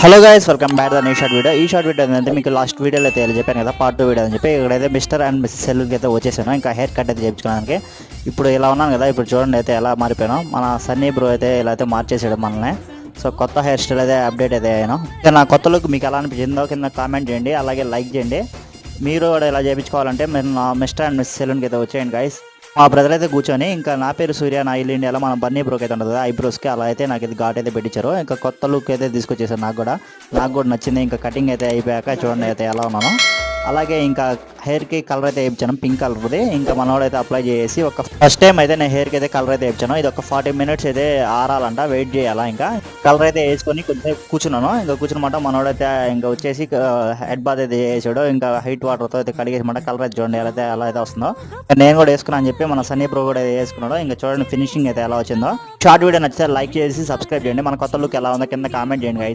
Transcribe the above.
Hello guys, welcome back the new short video. ఈ short video ఏంటంటే మీకు last వీడియోలో అయితే చెప్పాను కదా, పార్ట్ 2 వీడియో అని చెప్పి ఇక్కడైతే మిస్టర్ అండ్ మిస్సెస్ సెలూన్కి అయితే వచ్చేసాను. ఇంకా హెయిర్ కట్ అయితే చేయించుకోవడానికి. ఇప్పుడు ఇలా ఉన్నాను కదా, ఇప్పుడు చూడండి అయితే ఎలా మారిపోయాను. మన సన్నీ బ్రో అయితే ఇలా అయితే మార్చేసాడు మనల్ని. సో కొత్త హెయిర్ స్టైల్ అయితే అప్డేట్ అయితే అయ్యాను. ఇంకా నా కొత్త లుక్ మీకు ఎలా అనిపించిందో కింద కామెంట్ చేయండి, అలాగే లైక్ చేయండి. మీరు కూడా ఇలా చేయించుకోవాలంటే మీరు నా మిస్టర్ అండ్ మిస్సెస్ సెలూన్కి అయితే వచ్చేయండి గైస్. మా బ్రదర్ అయితే కూర్చొని, ఇంకా నా పేరు సూర్య, నా ఇల్లు ఇండియాలో మన బన్నీ బ్రోక్ అయితే ఉంటుంది కదా, ఐబ్రోస్కి అలా అయితే నాకు ఇది ఘాట్ అయితే పెట్టించారు. ఇంకా కొత్త లుక్ అయితే తీసుకొచ్చేసారు. నాకు కూడా నచ్చింది. ఇంకా కటింగ్ అయితే అయిపోయాక చూడండి అయితే ఎలా ఉన్నాను. అలాగే ఇంకా హెయిర్కి కలర్ అయితే వేయించాను, పింక్ కలర్ది. ఇంకా మనోడైతే అప్లై చేసి ఒక ఫస్ట్ టైం అయితే నేను హెయిర్కి అయితే కలర్ అయితే వేయించాను. ఇది ఒక 40 minutes అయితే ఆరాలంట, వెయిట్ చేయాలా. ఇంకా కలర్ అయితే వేసుకొని కొంచెం కూర్చున్నాను. ఇంకా కూర్చున్నమాట మనోడైతే ఇంకా వచ్చేసి హెడ్ బాత్ అయితే చేసాడు. ఇంకా హీట్ వాటర్తో అయితే కడిగేసమాట. కలర్ అయితే చూడండి ఎలా అయితే వస్తుందో. నేను కూడా వేసుకున్నాను అని చెప్పి మన సన్నీ ప్రో కూడా వేసుకున్నాడు. ఇంకా చూడండి ఫినిషింగ్ అయితే ఎలా వచ్చిందో. షార్ట్ వీడియో నచ్చితే లైక్ చేసి సబ్స్క్రైబ్ చేయండి. మన కొత్త లుక్ ఎలా ఉందో కింద కామెంట్ చేయండి గైస్.